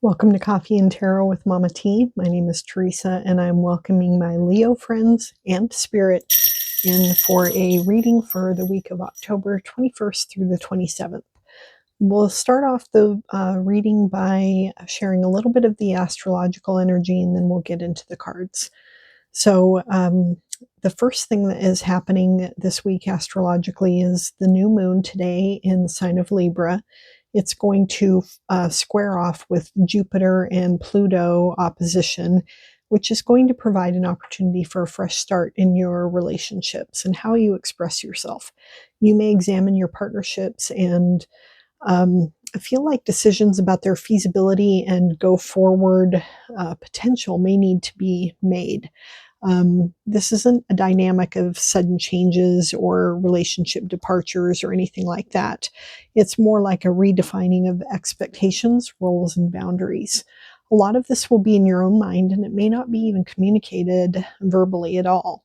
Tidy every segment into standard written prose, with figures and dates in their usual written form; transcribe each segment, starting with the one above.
Welcome to Coffee and Tarot with Mama T. My name is Teresa, and I'm welcoming my Leo friends and spirit in for a reading for the week of October 21st through the 27th. We'll start off the reading by sharing a little bit of the astrological energy, and then we'll get into the cards. So, the first thing that is happening this week astrologically is the new moon today in the sign of Libra. It's going to square off with Jupiter and Pluto opposition, which is going to provide an opportunity for a fresh start in your relationships and how you express yourself. You may examine your partnerships and feel like decisions about their feasibility and go forward potential may need to be made. This isn't a dynamic of sudden changes or relationship departures or anything like that. It's more like a redefining of expectations, roles, and boundaries. A lot of this will be in your own mind, and it may not be even communicated verbally at all.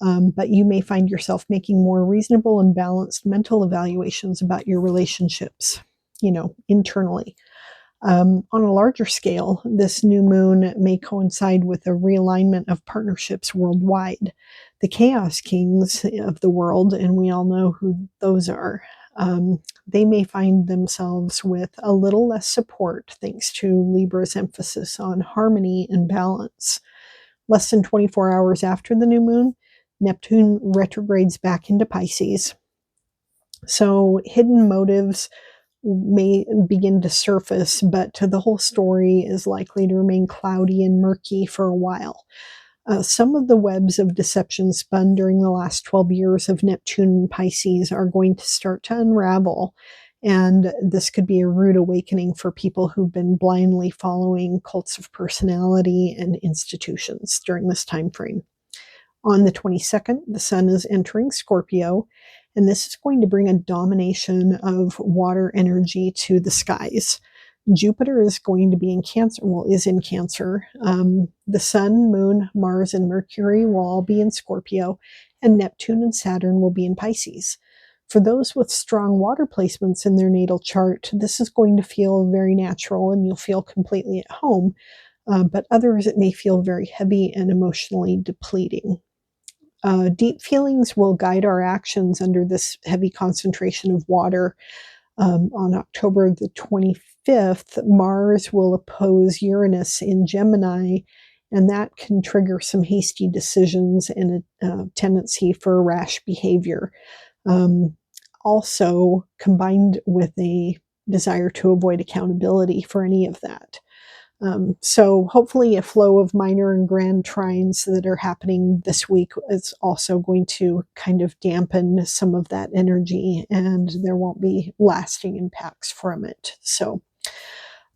But you may find yourself making more reasonable and balanced mental evaluations about your relationships, internally. On a larger scale, this new moon may coincide with a realignment of partnerships worldwide. The Chaos Kings of the world, and we all know who those are, they may find themselves with a little less support thanks to Libra's emphasis on harmony and balance. Less than 24 hours after the new moon, Neptune retrogrades back into Pisces. So hidden motives may begin to surface, but the whole story is likely to remain cloudy and murky for a while. Some of the webs of deception spun during the last 12 years of Neptune and Pisces are going to start to unravel, and this could be a rude awakening for people who've been blindly following cults of personality and institutions during this time frame. On the 22nd, the sun is entering Scorpio, and this is going to bring a domination of water energy to the skies. Jupiter is going to be in Cancer, is in Cancer. The sun, moon, Mars, and Mercury will all be in Scorpio, and Neptune and Saturn will be in Pisces. For those with strong water placements in their natal chart, this is going to feel very natural and you'll feel completely at home. But others, it may feel very heavy and emotionally depleting. Deep feelings will guide our actions under this heavy concentration of water. On October the 25th, Mars will oppose Uranus in Gemini, and that can trigger some hasty decisions and a tendency for rash behavior. Also, combined with a desire to avoid accountability for any of that. So hopefully a flow of minor and grand trines that are happening this week is also going to kind of dampen some of that energy, and there won't be lasting impacts from it. So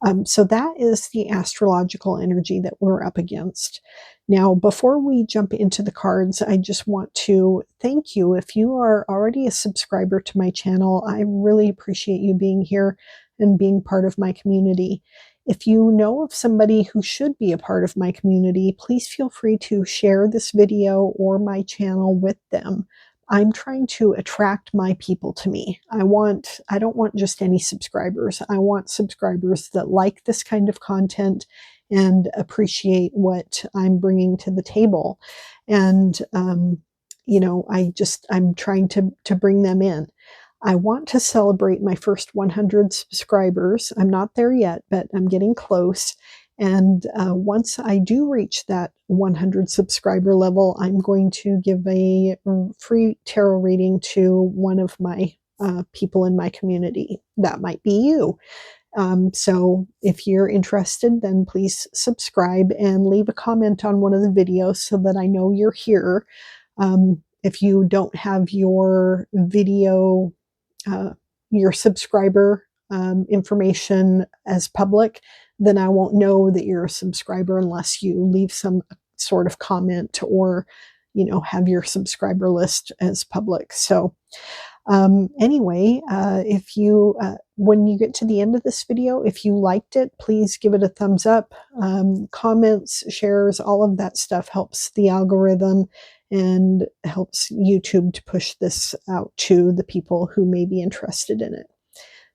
that is the astrological energy that we're up against. Now, before we jump into the cards, I just want to thank you. If you are already a subscriber to my channel, I really appreciate you being here and being part of my community. If you know of somebody who should be a part of my community, please feel free to share this video or my channel with them. I'm trying to attract my people to me. I don't want just any subscribers. I want subscribers that like this kind of content and appreciate what I'm bringing to the table. And, I'm trying to bring them in. I want to celebrate my first 100 subscribers. I'm not there yet, but I'm getting close. And once I do reach that 100 subscriber level, I'm going to give a free tarot reading to one of my people in my community. That might be you. So if you're interested, then please subscribe and leave a comment on one of the videos so that I know you're here. If you don't have your video, your subscriber information as public, then I won't know that you're a subscriber unless you leave some sort of comment or, have your subscriber list as public. So anyway, if you, when you get to the end of this video, if you liked it, please give it a thumbs up. Comments, shares, all of that stuff helps the algorithm and helps YouTube to push this out to the people who may be interested in it.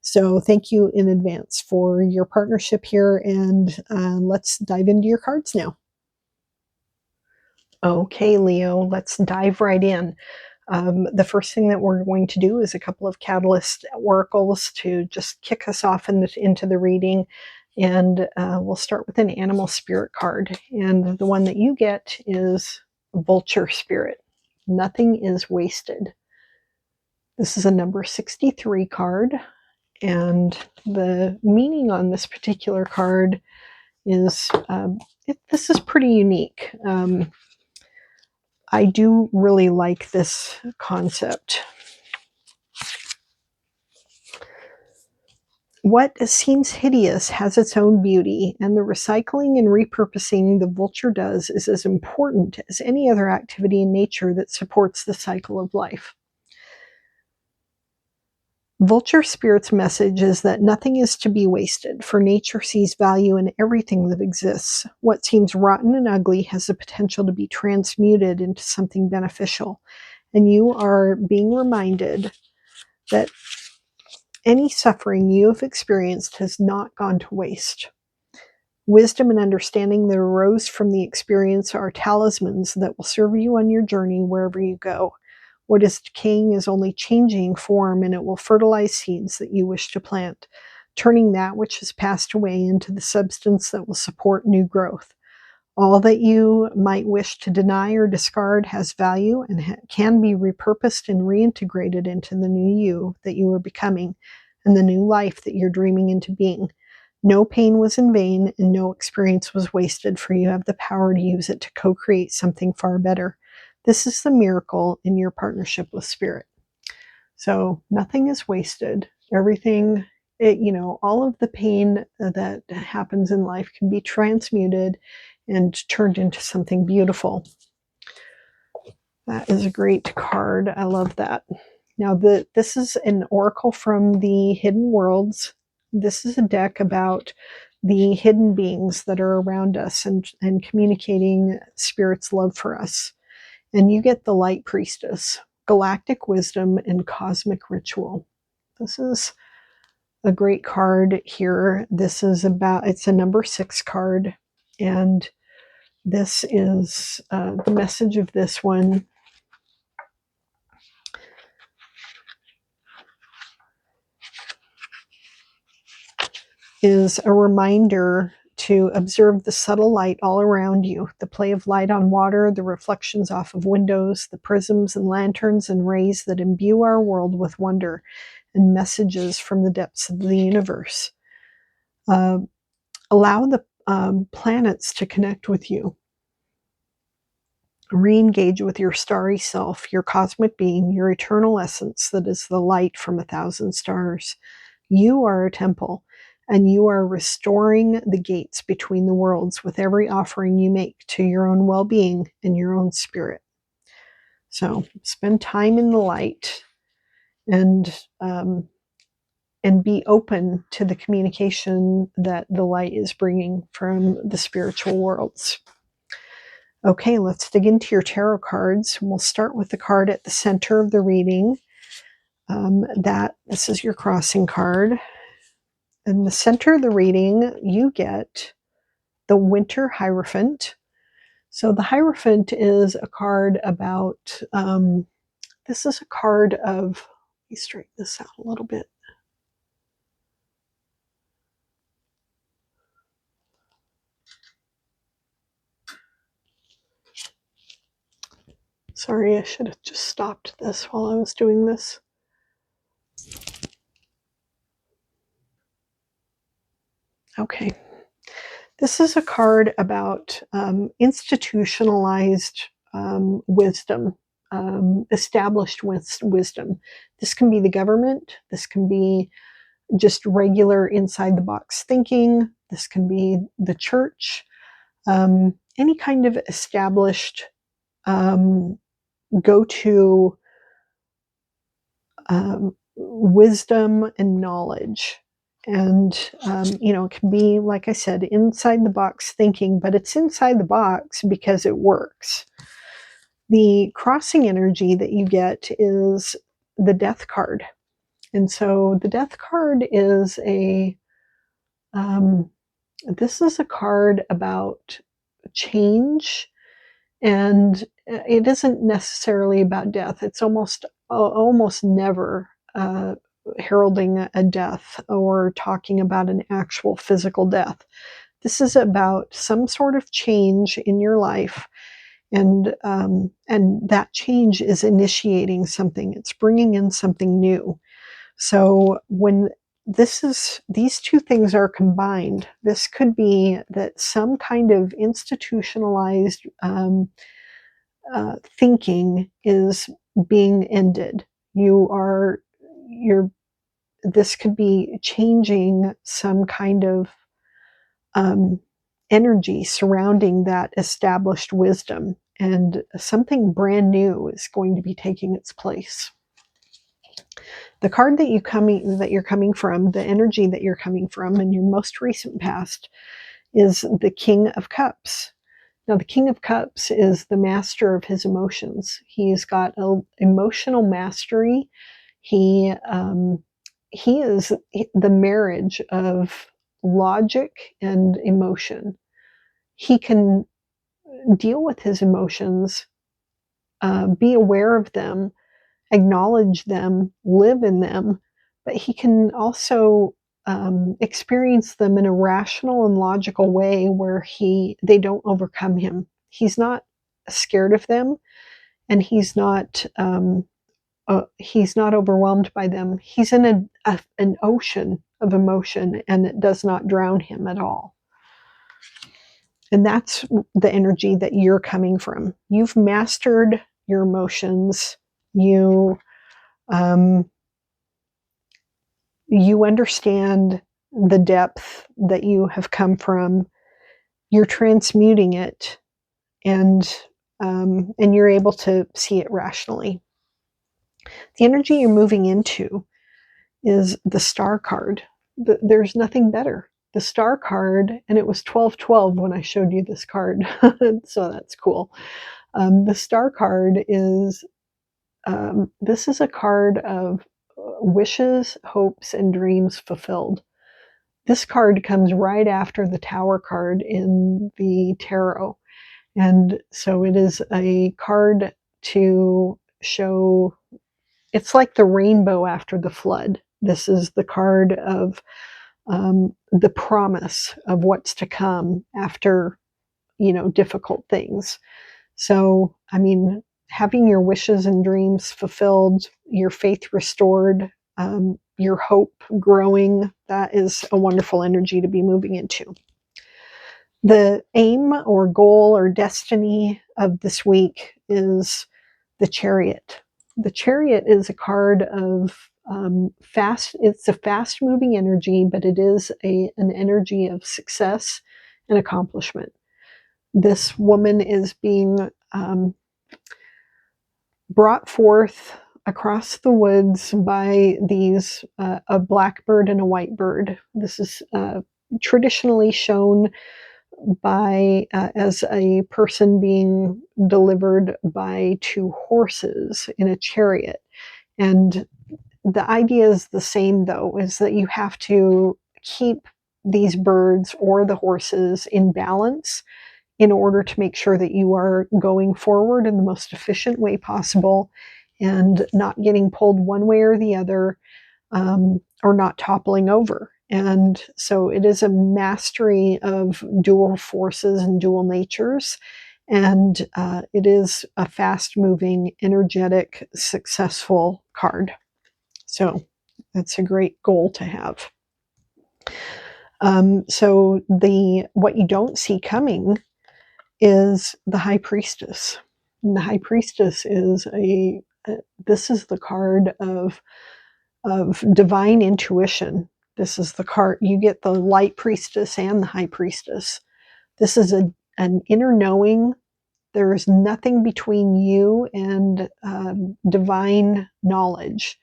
So thank you in advance for your partnership here, and let's dive into your cards now. Okay, Leo, let's dive right in. The first thing that we're going to do is a couple of catalyst oracles to just kick us off into the reading. And we'll start with an animal spirit card. And the one that you get is vulture spirit. Nothing is wasted. This is a number 63 card. And the meaning on this particular card is this is pretty unique. I do really like this concept. What seems hideous has its own beauty, and the recycling and repurposing the vulture does is as important as any other activity in nature that supports the cycle of life. Vulture Spirit's message is that nothing is to be wasted, for nature sees value in everything that exists. What seems rotten and ugly has the potential to be transmuted into something beneficial, and you are being reminded that any suffering you have experienced has not gone to waste. Wisdom and understanding that arose from the experience are talismans that will serve you on your journey wherever you go. What is decaying is only changing form, and it will fertilize seeds that you wish to plant, turning that which has passed away into the substance that will support new growth. All that you might wish to deny or discard has value and can be repurposed and reintegrated into the new you that you are becoming and the new life that you're dreaming into being. No pain was in vain and no experience was wasted, for you have the power to use it to co-create something far better. This is the miracle in your partnership with Spirit. So nothing is wasted. Everything, all of the pain that happens in life can be transmuted and turned into something beautiful. That is a great card. I love that. Now, this is an oracle from the Hidden Worlds. This is a deck about the hidden beings that are around us and communicating Spirit's love for us. And you get the Light Priestess, Galactic Wisdom, and Cosmic Ritual. This is a great card here. This is it's a number 6 card. And this is the message of this one is a reminder to observe the subtle light all around you, the play of light on water, the reflections off of windows, the prisms and lanterns and rays that imbue our world with wonder and messages from the depths of the universe. Allow the planets to connect with you. Re-engage with your starry self, your cosmic being, your eternal essence that is the light from 1,000 stars. You are a temple, and you are restoring the gates between the worlds with every offering you make to your own well-being and your own spirit. So spend time in the light and be open to the communication that the light is bringing from the spiritual worlds. Okay, let's dig into your tarot cards. We'll start with the card at the center of the reading. This is your crossing card. In the center of the reading, you get the Winter Hierophant. So the Hierophant is a card about, this is a card of, let me straighten this out a little bit. Sorry, I should have just stopped this while I was doing this. Okay. This is a card about institutionalized wisdom, established wisdom. This can be the government. This can be just regular inside the box thinking. This can be the church. Any kind of established go-to wisdom and knowledge. And, it can be, like I said, inside the box thinking, but it's inside the box because it works. The crossing energy that you get is the Death card. And so the Death card is this is a card about change, and it isn't necessarily about death. It's almost never heralding a death or talking about an actual physical death. This is about some sort of change in your life, and that change is initiating something. It's bringing in something new. So when these two things are combined, this could be that some kind of institutionalized thinking is being ended. You're this could be changing some kind of um, energy surrounding that established wisdom, and something brand new is going to be taking its place. The card that you're coming from, the energy that you're coming from in your most recent past, is the King of Cups. Now, the King of Cups is the master of his emotions. He's got emotional mastery. He is the marriage of logic and emotion. He can deal with his emotions, be aware of them, acknowledge them, live in them, but he can also experience them in a rational and logical way where they don't overcome him. He's not scared of them, and he's not overwhelmed by them. He's in an ocean of emotion, and it does not drown him at all. And that's the energy that you're coming from. You've mastered your emotions. Um, you understand the depth that you have come from. You're transmuting it, and you're able to see it rationally. The energy you're moving into is the Star card. There's nothing better. The Star card, and it was 1212 when I showed you this card, so that's cool. The Star card is this is a card of wishes, hopes, and dreams fulfilled. This card comes right after the Tower card in the tarot. And so it is a card to show, it's like the rainbow after the flood. This is the card of the promise of what's to come after, difficult things. So, I mean, having your wishes and dreams fulfilled, your faith restored, your hope growing, that is a wonderful energy to be moving into. The aim or goal or destiny of this week is the Chariot. The Chariot is a card of it's a fast moving energy, but it is an energy of success and accomplishment. This woman is being brought forth across the woods by a blackbird and a white bird. This is traditionally shown as a person being delivered by two horses in a chariot. And the idea is the same, though, is that you have to keep these birds or the horses in balance in order to make sure that you are going forward in the most efficient way possible and not getting pulled one way or the other, or not toppling over. And so it is a mastery of dual forces and dual natures. And it is a fast moving, energetic, successful card. So that's a great goal to have. So what you don't see coming is the High Priestess. And the High Priestess is this is the card of divine intuition. This is the card, you get the Light Priestess and the High Priestess. This is an inner knowing. There is nothing between you and divine knowledge.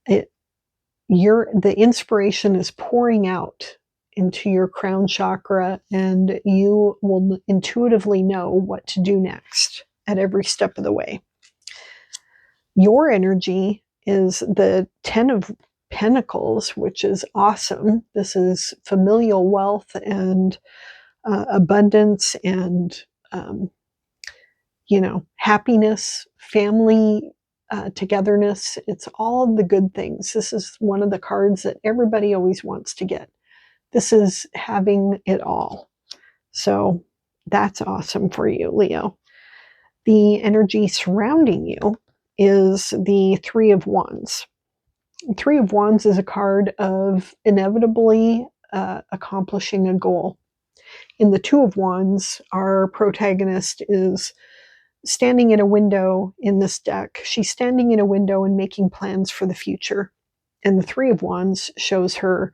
The inspiration is pouring out into your crown chakra, and you will intuitively know what to do next at every step of the way. Your energy is the Ten of Pentacles, which is awesome. This is familial wealth and abundance and, happiness, family togetherness. It's all the good things. This is one of the cards that everybody always wants to get. This is having it all. So that's awesome for you, Leo. The energy surrounding you is the Three of Wands. The Three of Wands is a card of inevitably accomplishing a goal. In the Two of Wands, our protagonist is standing in a window in this deck. She's standing in a window and making plans for the future. And the Three of Wands shows her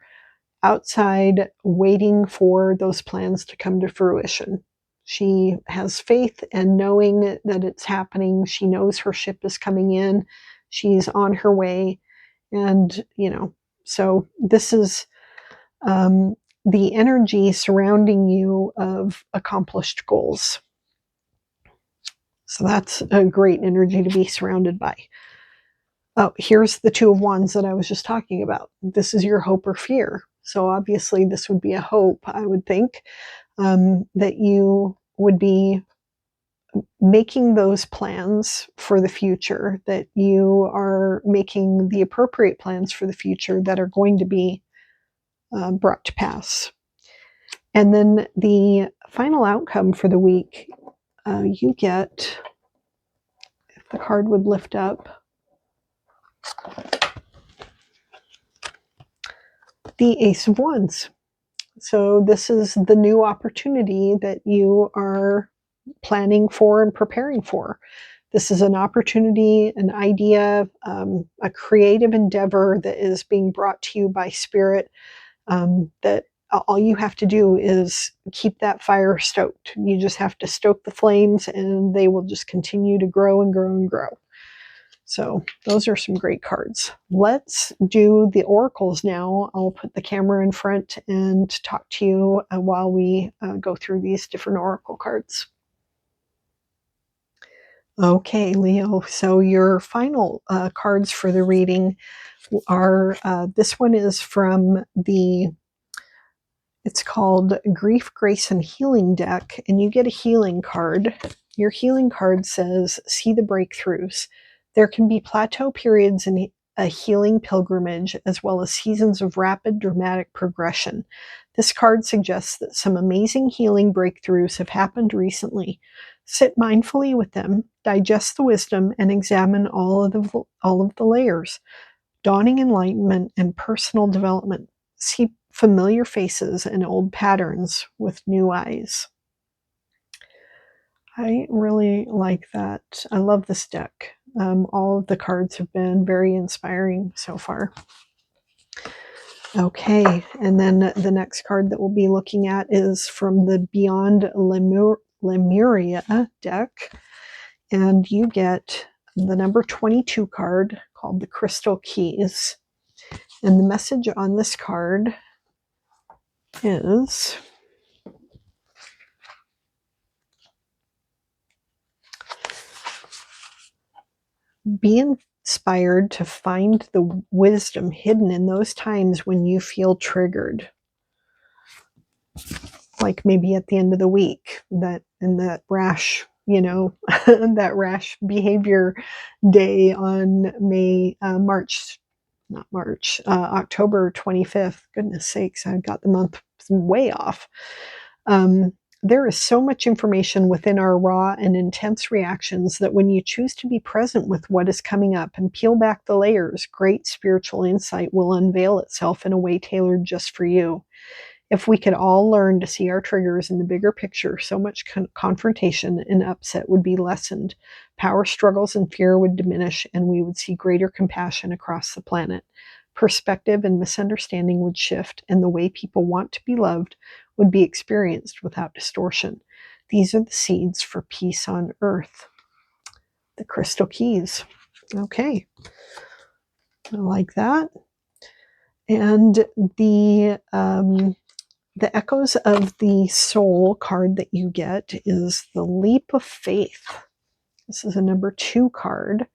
outside waiting for those plans to come to fruition. She has faith and knowing that it's happening. She knows her ship is coming in. She's on her way. And, so this is the energy surrounding you of accomplished goals. So that's a great energy to be surrounded by. Oh, here's the Two of Wands that I was just talking about. This is your hope or fear. So obviously this would be a hope, I would think, that you would be making those plans for the future, that you are making the appropriate plans for the future that are going to be brought to pass. And then the final outcome for the week, you get, if the card would lift up, the Ace of Wands. So this is the new opportunity that you are planning for and preparing for. This is an opportunity, an idea, a creative endeavor that is being brought to you by Spirit, that all you have to do is keep that fire stoked. You just have to stoke the flames and they will just continue to grow and grow and grow. So those are some great cards. Let's do the oracles now. I'll put the camera in front and talk to you while we go through these different oracle cards. Okay, Leo, so your final cards for the reading are, this one is from it's called Grief, Grace, and Healing deck, and you get a healing card. Your healing card says, see the breakthroughs. There can be plateau periods in a healing pilgrimage, as well as seasons of rapid, dramatic progression. This card suggests that some amazing healing breakthroughs have happened recently. Sit mindfully with them, digest the wisdom, and examine all of the layers. Dawning enlightenment and personal development. See familiar faces and old patterns with new eyes. I really like that. I love this deck. All of the cards have been very inspiring so far. Okay, and then the next card that we'll be looking at is from the Beyond Lemuria deck, and you get the number 22 card called the Crystal Keys. And the message on this card is, be inspired to find the wisdom hidden in those times when you feel triggered. Like maybe at the end of the week, that rash, that rash behavior day on October 25th. Goodness sakes, I got the month way off. There is so much information within our raw and intense reactions that when you choose to be present with what is coming up and peel back the layers, great spiritual insight will unveil itself in a way tailored just for you. If we could all learn to see our triggers in the bigger picture, so much confrontation and upset would be lessened. Power struggles and fear would diminish, and we would see greater compassion across the planet. Perspective and misunderstanding would shift, and the way people want to be loved would be experienced without distortion. These are the seeds for peace on earth. The Crystal Keys. Okay. I like that. And the Echoes of the Soul card that you get is the Leap of Faith. This is a number 2 card.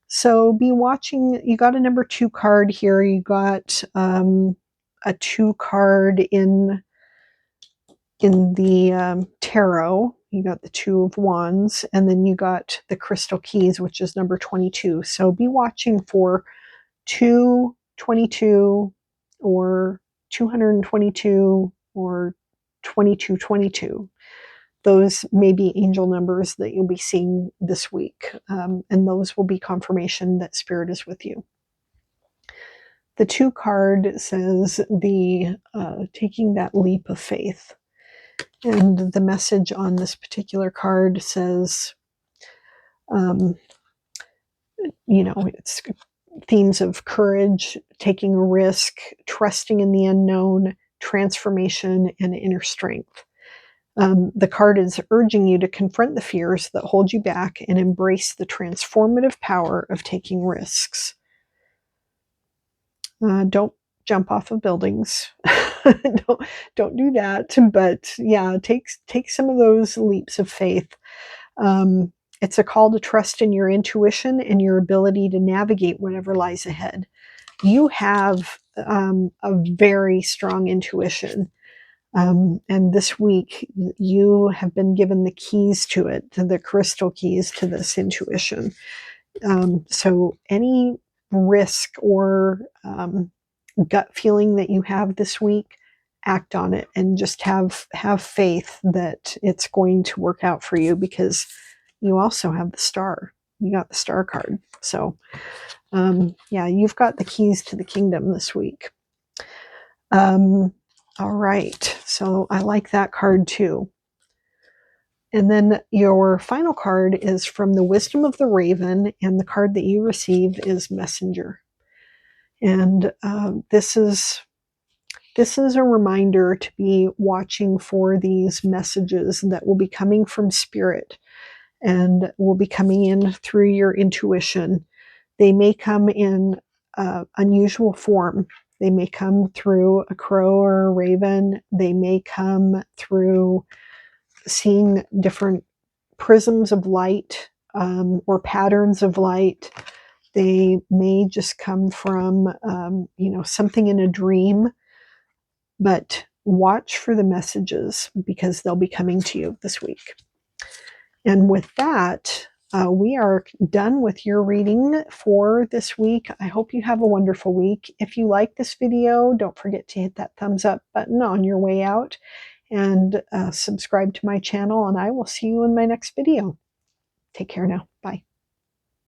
So be watching. You got a number 2 card here. You got a 2 card in the tarot. You got the 2 of Wands, and then you got the Crystal Keys, which is number 22. So be watching for 222 or 222 or 2222. Those may be angel numbers that you'll be seeing this week, and those will be confirmation that Spirit is with you. The 2 card says the taking that leap of faith. And the message on this particular card says, it's themes of courage, taking a risk, trusting in the unknown, transformation, and inner strength. The card is urging you to confront the fears that hold you back and embrace the transformative power of taking risks. Don't jump off of buildings. don't do that. But yeah, take some of those leaps of faith. It's a call to trust in your intuition and your ability to navigate whatever lies ahead. You have a very strong intuition. And this week, you have been given the keys to it, the crystal keys to this intuition. So any risk or gut feeling that you have this week, act on it and just have faith that it's going to work out for you, because you also have the star. You got the star card. So yeah, you've got the keys to the kingdom this week. All right, so I like that card too. And then your final card is from the Wisdom of the Raven, and the card that you receive is Messenger. And this is a reminder to be watching for these messages that will be coming from Spirit and will be coming in through your intuition. They may come in unusual form. They may come through a crow or a raven. They may come through seeing different prisms of light or patterns of light. They may just come from, something in a dream. But watch for the messages, because they'll be coming to you this week. And with that, we are done with your reading for this week. I hope you have a wonderful week. If you like this video, don't forget to hit that thumbs up button on your way out, and subscribe to my channel, and I will see you in my next video. Take care now.